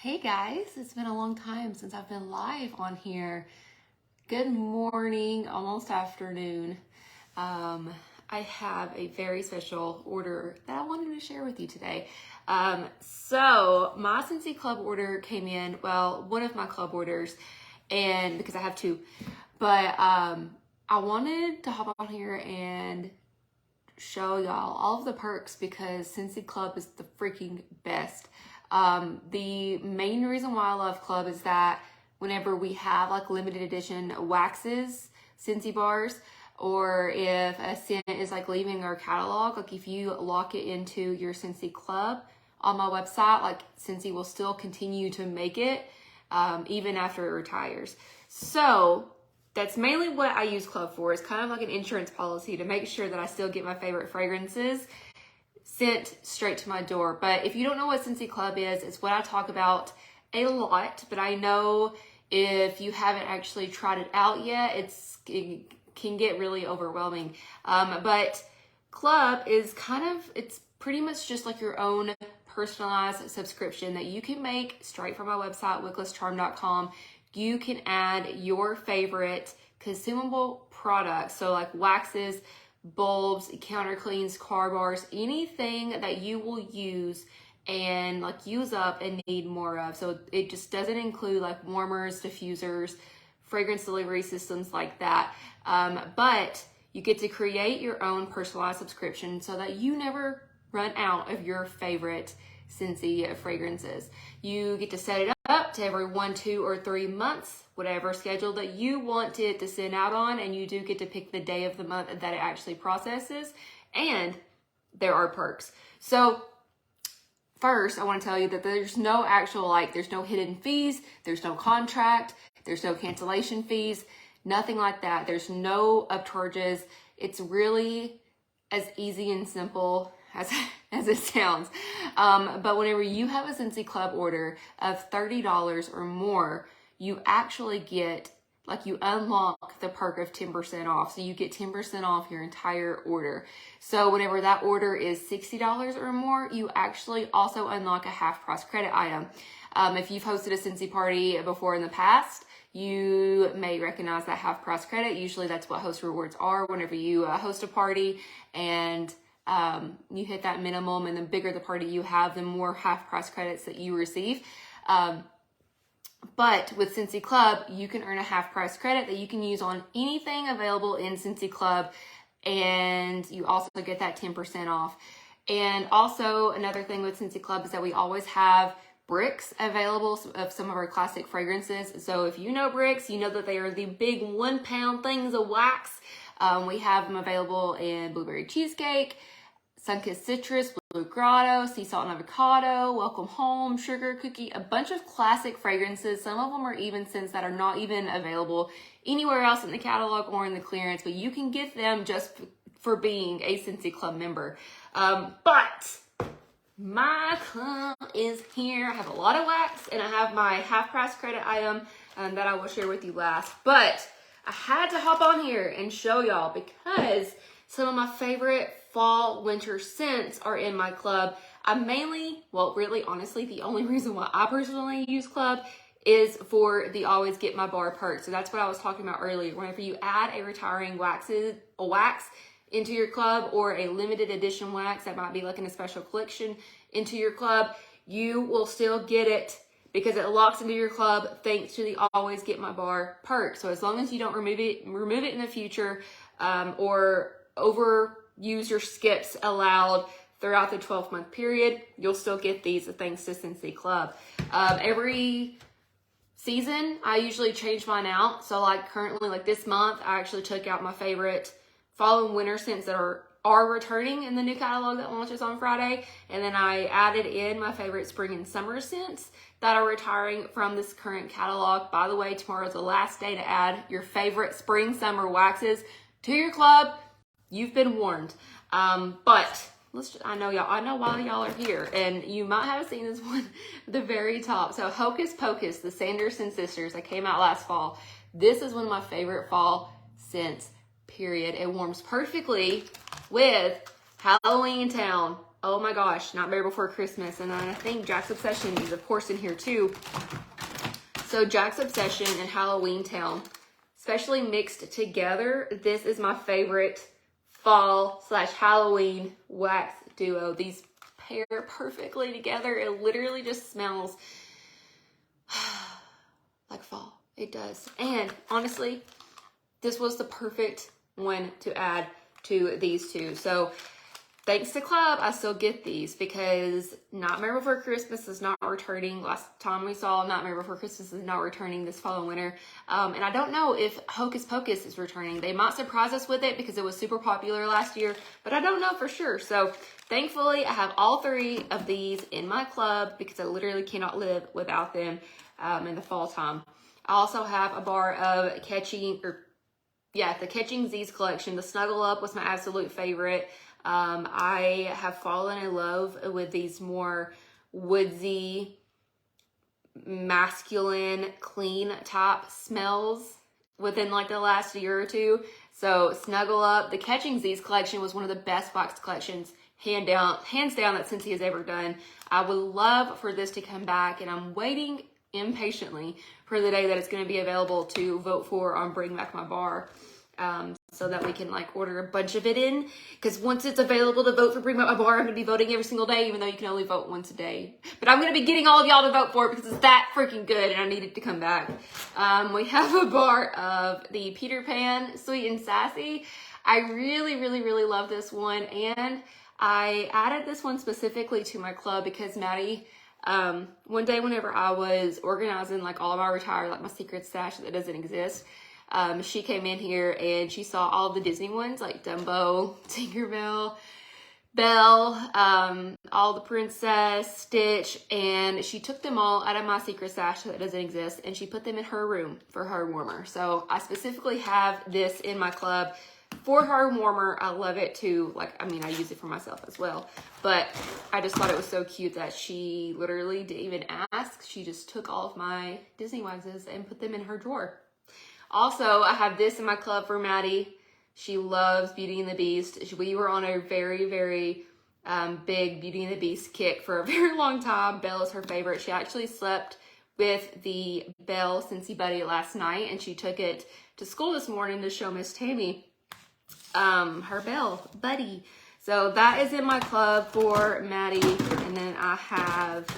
Hey guys, it's been a long time since I've been live on here. Good morning, almost afternoon. I have a very special order that I wanted to share with you today. So my Scentsy Club order came in, well, one of my club orders, and because I have two, but I wanted to hop on here and show y'all all of the perks because Scentsy Club is the freaking best. The main reason why I love Club is that whenever we have like limited edition waxes, Scentsy bars, or if a scent is like leaving our catalog, like if you lock it into your Scentsy Club on my website, like Scentsy will still continue to make it even after it retires. So that's mainly what I use Club for. It's kind of like an insurance policy to make sure that I still get my favorite fragrances sent straight to my door. But if you don't know what Scentsy Club is, it's what I talk about a lot, but I know if you haven't actually tried it out yet, it can get really overwhelming. But Club is it's pretty much just like your own personalized subscription that you can make straight from my website, wicklesscharm.com. You can add your favorite consumable products, so like waxes, bulbs, counter cleans, car bars, anything that you will use and like use up and need more of. So it just doesn't include like warmers, diffusers, fragrance delivery systems like that. But you get to create your own personalized subscription so that you never run out of your favorite Scentsy fragrances. You get to set it up to every 1, 2, or 3 months, whatever schedule that you want it to send out on, and you do get to pick the day of the month that it actually processes, and there are perks. So first, I want to tell you that there's no actual, there's no hidden fees, there's no contract, there's no cancellation fees, nothing like that. There's no upcharges. It's really as easy and simple as it sounds. But whenever you have a Scentsy Club order of $30 or more, you actually get, you unlock the perk of 10% off. So you get 10% off your entire order. So whenever that order is $60 or more, you actually also unlock a half price credit item. If you've hosted a Scentsy party before in the past, you may recognize that half price credit. Usually that's what host rewards are whenever you host a party and you hit that minimum, and the bigger the party you have, the more half price credits that you receive. But with Scentsy Club, you can earn a half price credit that you can use on anything available in Scentsy Club, and you also get that 10% off. And also another thing with Scentsy Club is that we always have bricks available of some of our classic fragrances. So if you know bricks, you know that they are the big 1 pound things of wax. We have them available in blueberry cheesecake, sun-kissed citrus, blue grotto, sea salt and avocado, welcome home, sugar cookie, a bunch of classic fragrances. Some of them are even scents that are not even available anywhere else in the catalog or in the clearance, but you can get them just for being a Scentsy Club member. But my club is here. I have a lot of wax, and I have my half price credit item that I will share with you last. But I had to hop on here and show y'all because some of my favorite fall winter scents are in my club. I mainly, really honestly, the only reason why I personally use Club is for the always get my bar perk. So that's what I was talking about earlier. Whenever you add a retiring wax into your club, or a limited edition wax that might be like in a special collection into your club, you will still get it because it locks into your club thanks to the always get my bar perk. So as long as you don't remove it in the future, or overuse your skips allowed throughout the 12-month period, you'll still get these thanks to Scentsy Club. Every season, I usually change mine out. So currently, this month, I actually took out my favorite fall and winter scents that are returning in the new catalog that launches on Friday. And then I added in my favorite spring and summer scents that are retiring from this current catalog. By the way, tomorrow's the last day to add your favorite spring, summer waxes to your club. You've been warned. But I know why y'all are here, and you might have seen this one at the very top. So Hocus Pocus, the Sanderson sisters that came out last fall. This is one of my favorite fall scents, period. It warms perfectly with Halloween Town Oh my gosh, Nightmare Before Christmas. And then I think Jack's Obsession is of course in here too. So Jack's Obsession and Halloween Town, especially mixed together, this is my favorite fall / Halloween wax duo. These pair perfectly together. It literally just smells like fall. It does. And honestly, this was the perfect one to add to these two. So thanks to Club, I still get these because Nightmare Before Christmas is not returning. Last time we saw Nightmare Before Christmas is not returning this fall and winter. And I don't know if Hocus Pocus is returning. They might surprise us with it because it was super popular last year, but I don't know for sure. So thankfully, I have all 3 of these in my club because I literally cannot live without them in the fall time. I also have a bar of the Catching Z's collection. The Snuggle Up was my absolute favorite. I have fallen in love with these more woodsy, masculine, clean type smells within like the last year or two. So Snuggle Up, the Catching Z's collection was one of the best box collections, hands down that Scentsy has ever done. I would love for this to come back, and I'm waiting impatiently for the day that it's going to be available to vote for on Bring Back My Bar. So that we can like order a bunch of it in, because once it's available to vote for Bring Back My Bar, I'm going to be voting every single day, even though you can only vote once a day. But I'm going to be getting all of y'all to vote for it because it's that freaking good and I need it to come back. We have a bar of the Peter Pan Sweet and Sassy. I really, really, really love this one, and I added this one specifically to my club because Maddie, one day whenever I was organizing like all of my retired, like my secret stash that doesn't exist, she came in here and she saw all of the Disney ones like Dumbo, Tinkerbell, Belle, all the Princess, Stitch, and she took them all out of my secret stash that doesn't exist and she put them in her room for her warmer. So I specifically have this in my club for her warmer. I love it too. Like, I mean, I use it for myself as well, but I just thought it was so cute that she literally didn't even ask. She just took all of my Disney waxes and put them in her drawer. Also, I have this in my club for Maddie. She loves Beauty and the Beast. We were on a very, very big Beauty and the Beast kick for a very long time. Belle is her favorite. She actually slept with the Belle Scentsy Buddy last night, and she took it to school this morning to show Miss Tammy her Belle Buddy. So that is in my club for Maddie. And then I have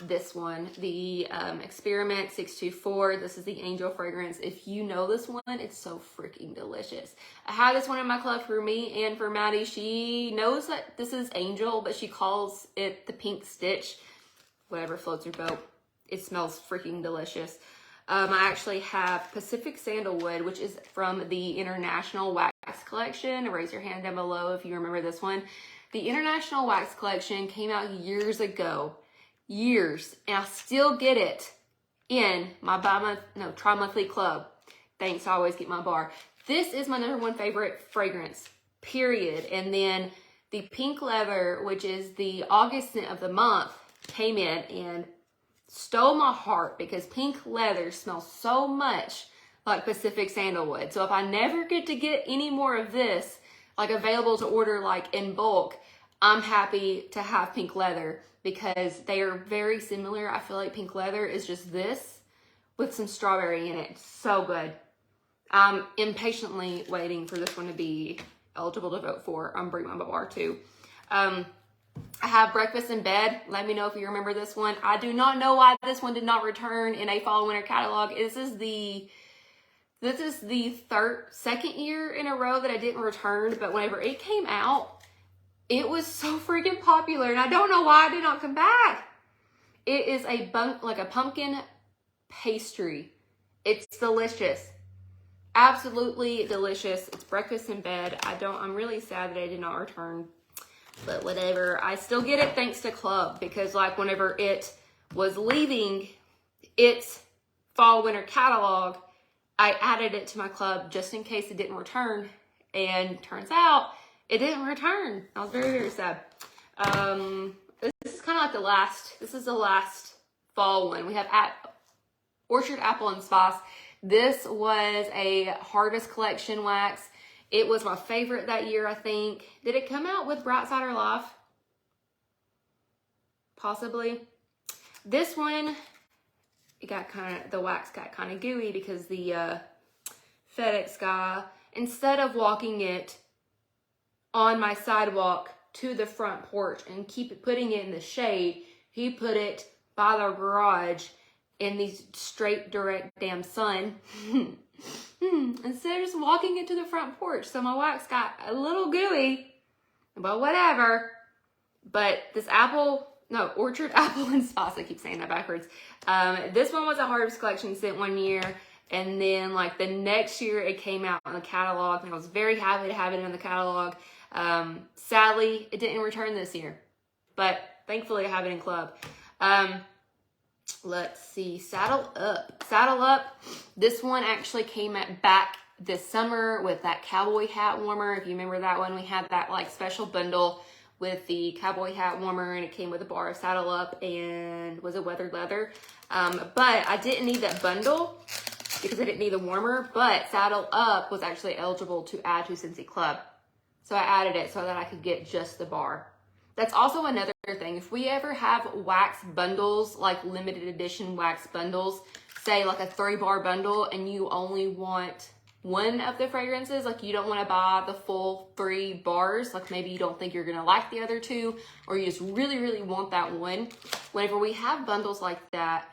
this one, the Experiment 624. This is the Angel fragrance. If you know this one, it's so freaking delicious. I have this one in my club for me and for Maddie. She knows that this is Angel, but she calls it the Pink Stitch. Whatever floats her boat. It smells freaking delicious. I actually have Pacific Sandalwood, which is from the International Wax Collection. Raise your hand down below if you remember this one. The International Wax Collection came out years ago. Years, and I still get it in my tri-monthly club. Thanks, I always get my bar. This is my #1 favorite fragrance, period. And then the Pink Leather, which is the August scent of the month, came in and stole my heart because Pink Leather smells so much like Pacific Sandalwood. So if I never get to get any more of this, like available to order like in bulk, I'm happy to have Pink Leather because they are very similar. I feel like Pink Leather is just this with some strawberry in it. So good. I'm impatiently waiting for this one to be eligible to vote for on Bring My Bar too. I have Breakfast in Bed. Let me know if you remember this one. I do not know why this one did not return in a fall winter catalog. This is the second year in a row that I didn't return, but whenever it came out, it was so freaking popular, and I don't know why it did not come back. It is a pumpkin pastry. It's delicious. Absolutely delicious. It's Breakfast in Bed. I'm really sad that I did not return, but whatever. I still get it thanks to Club because like whenever it was leaving its fall winter catalog, I added it to my club just in case it didn't return, and turns out it didn't return. I was very, very sad. This is kind of like the last fall one. We have Orchard Apple and Spice. This was a Harvest Collection wax. It was my favorite that year, I think. Did it come out with Bright Side or Life? possibly. This one, the wax got kind of gooey because the FedEx guy, instead of walking it on my sidewalk to the front porch and putting it in the shade, he put it by the garage in the straight direct damn sun. Instead of just walking it to the front porch. So my wax got a little gooey, but whatever. But this Orchard Apple and Spice, I keep saying that backwards. This one was a Harvest Collection scent one year. And then like the next year it came out in the catalog, and I was very happy to have it in the catalog. Sadly, it didn't return this year, but thankfully I have it in club. Let's see, Saddle Up. Saddle Up, this one actually came back this summer with that cowboy hat warmer. If you remember that one, we had that like special bundle with the cowboy hat warmer, and it came with a bar of Saddle Up and was a weathered leather. But I didn't need that bundle because I didn't need the warmer, but Saddle Up was actually eligible to add to Scentsy Club. So I added it so that I could get just the bar. That's also another thing. If we ever have wax bundles, like limited edition wax bundles, say like a 3-bar bundle, and you only want one of the fragrances, like you don't want to buy the full 3 bars, like maybe you don't think you're going to like the other 2, or you just really, really want that one. Whenever we have bundles like that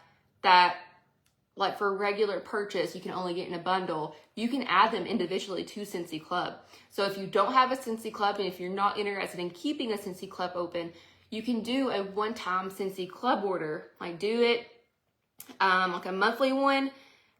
like for regular purchase, you can only get in a bundle, you can add them individually to Scentsy Club. So if you don't have a Scentsy Club, and if you're not interested in keeping a Scentsy Club open, you can do a one-time Scentsy Club order, like do it like a monthly one,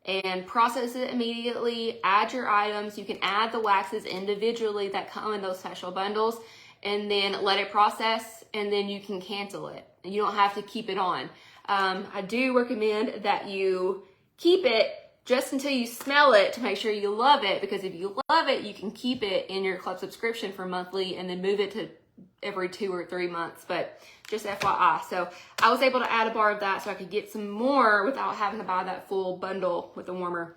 and process it immediately, add your items. You can add the waxes individually that come in those special bundles, and then let it process, and then you can cancel it. And you don't have to keep it on. I do recommend that you keep it just until you smell it to make sure you love it, because if you love it, you can keep it in your club subscription for monthly and then move it to every 2 or 3 months. But just FYI. So I was able to add a bar of that so I could get some more without having to buy that full bundle with the warmer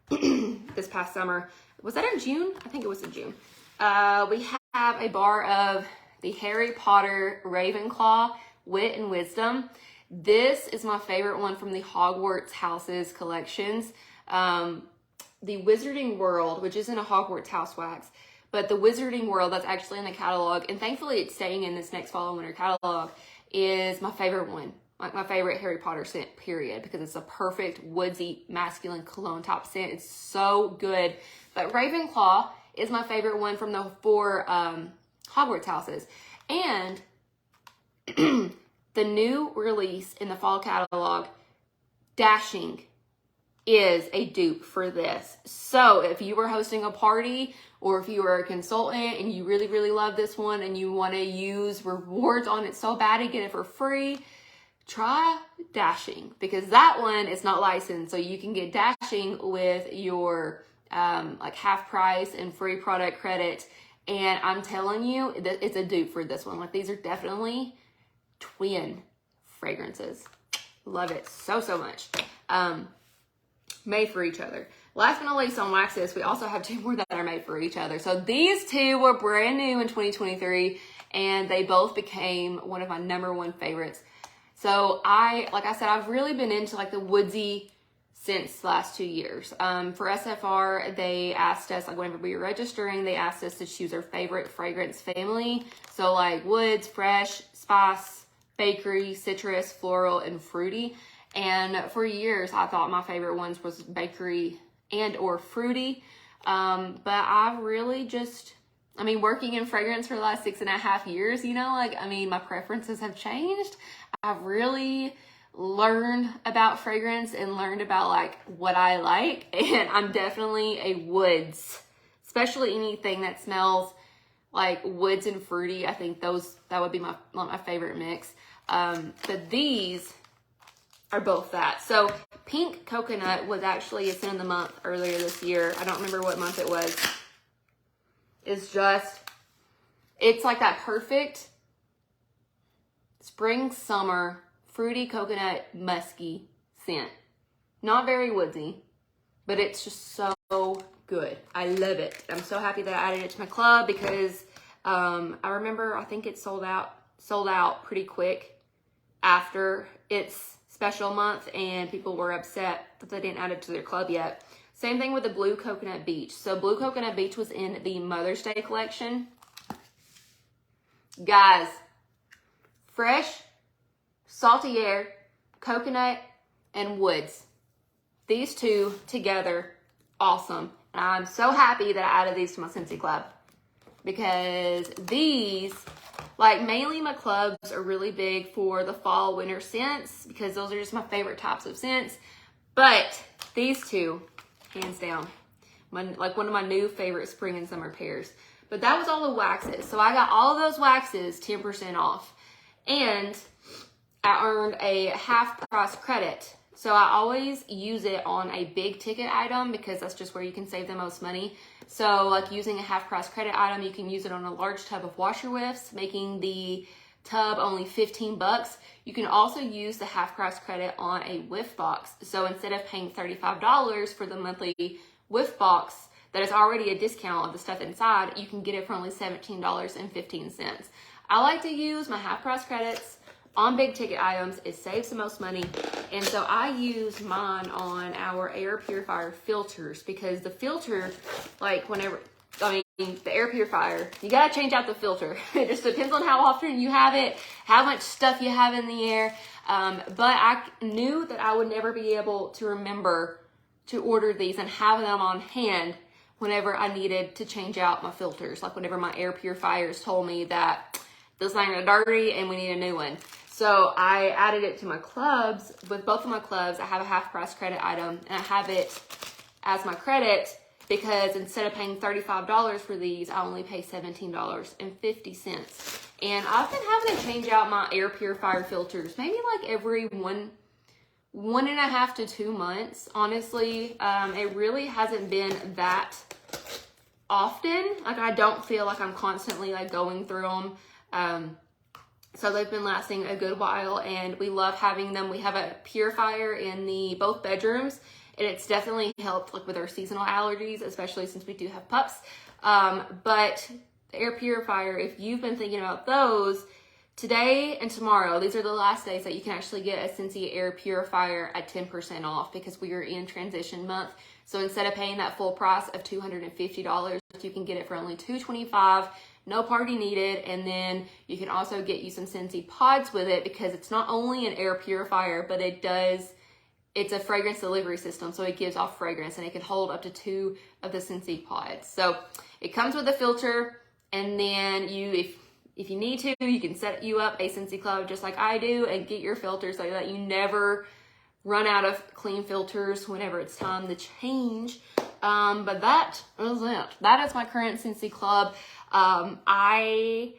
this past summer. Was that in June? I think it was in June. We have a bar of the Harry Potter Ravenclaw Wit and Wisdom. This is my favorite one from the Hogwarts Houses collections. The Wizarding World, which isn't a Hogwarts house wax, but the Wizarding World that's actually in the catalog, and thankfully it's staying in this next fall and winter catalog, is my favorite one. Like my favorite Harry Potter scent, period, because it's a perfect woodsy masculine cologne top scent. It's so good. But Ravenclaw is my favorite one from the 4 Hogwarts houses. And the new release in the fall catalog, Dashing, is a dupe for this. So if you were hosting a party, or if you were a consultant and you really, really love this one and you want to use rewards on it so bad to get it for free, try Dashing, because that one is not licensed. So you can get Dashing with your like half price and free product credit. And I'm telling you, it's a dupe for this one. Like, these are definitely twin fragrances. Love it so, so much. Made for each other. Last but not least on waxes, we also have 2 more that are made for each other. So these 2 were brand new in 2023, and they both became one of my #1 favorites. So like I said, I've really been into like the woodsy scents the last 2 years. For SFR, they asked us, like whenever we were registering, they asked us to choose our favorite fragrance family. So like woods, fresh, spice, bakery, citrus, floral, and fruity. And for years, I thought my favorite ones was bakery and or fruity. But I've really just, working in fragrance for the last 6.5 years, my preferences have changed. I've really learned about fragrance and learned about like what I like. And I'm definitely a woods, especially anything that smells like woods and fruity. I think that would be my favorite mix. But these are both that. So Pink Coconut was actually a scent of the month earlier this year. I don't remember what month it was. It's like that perfect spring, summer, fruity coconut, musky scent. Not very woodsy, but it's just so good. I love it. I'm so happy that I added it to my club because I remember, I think it sold out sold out pretty quick after its special month, and people were upset that they didn't add it to their club yet. Same thing with the Blue Coconut Beach. So Blue Coconut Beach was in the Mother's Day collection. Guys, fresh, salty air, coconut, and woods. These two together, awesome. And I'm so happy that I added these to my Scentsy Club, because these, like, mainly my clubs are really big for the fall winter scents, because those are just my favorite types of scents. But these two, hands down, like one of my new favorite spring and summer pairs. But that was all the waxes. So I got all of those waxes 10% off. And I earned a half price credit. So I always use it on a big ticket item, because that's just where you can save the most money. So like using a half price credit item, you can use it on a large tub of washer whiffs, making the tub only 15 bucks. You can also use the half price credit on a Whiff Box. So instead of paying $35 for the monthly Whiff Box that is already a discount of the stuff inside, you can get it for only $17.15. I like to use my half price credits on big ticket items. It saves the most money. And so I use mine on our air purifier filters, because the filter, like whenever, I mean, the air purifier, you gotta change out the filter. It just depends on how often you have it, how much stuff you have in the air. But I knew that I would never be able to remember to order these and have them on hand whenever I needed to change out my filters. Like whenever my air purifiers told me that this thing is dirty and we need a new one. So I added it to my clubs. With both of my clubs, I have a half price credit item, and I have it as my credit, because instead of paying $35 for these, I only pay $17.50. And I've been having to change out my air purifier filters maybe like every one and a half to 2 months. Honestly, it really hasn't been that often. Like, I don't feel like I'm constantly like going through them. So they've been lasting a good while, and we love having them. We have a purifier in both bedrooms, and it's definitely helped like with our seasonal allergies, especially since we do have pups. But the air purifier, if you've been thinking about those, today and tomorrow, these are the last days that you can actually get a Scentsy air purifier at 10% off, because we are in transition month. So instead of paying that full price of $250, you can get it for only $225. No party needed. And then you can also get you some Scentsy pods with it, because it's not only an air purifier, but it's a fragrance delivery system. So it gives off fragrance, and it can hold up to 2 of the Scentsy pods. So it comes with a filter, and then if you need to, you can set you up a Scentsy Club just like I do and get your filters so that you never run out of clean filters whenever it's time to change. But that is it. That is my current Scentsy Club. I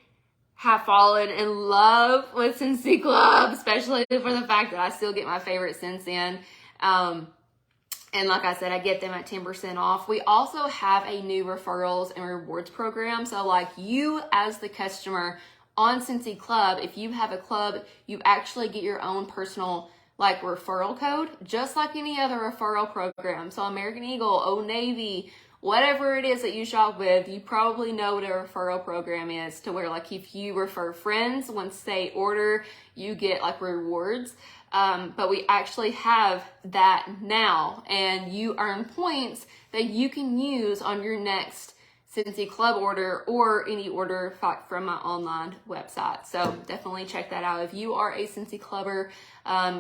have fallen in love with Scentsy Club, especially for the fact that I still get my favorite scents in. And like I said, I get them at 10% off. We also have a new referrals and rewards program. So like, you as the customer on Scentsy Club, if you have a club, you actually get your own personal like referral code, just like any other referral program. So American Eagle, Old Navy, whatever it is that you shop with, you probably know what a referral program is, to where like if you refer friends, once they order, you get like rewards. But we actually have that now, and you earn points that you can use on your next Scentsy Club order or any order from my online website. So definitely check that out. If you are a Scentsy Clubber,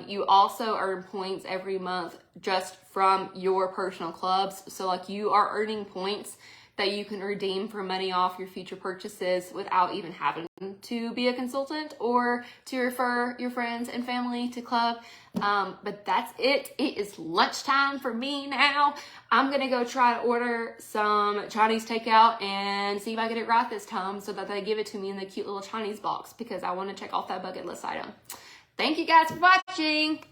you also earn points every month just from your personal clubs. So like, you are earning points that you can redeem for money off your future purchases without even having to be a consultant or to refer your friends and family to club. But that's it. It is lunchtime for me now. I'm gonna go try to order some Chinese takeout and see if I get it right this time, so that they give it to me in the cute little Chinese box, because I want to check off that bucket list item. Thank you guys for watching.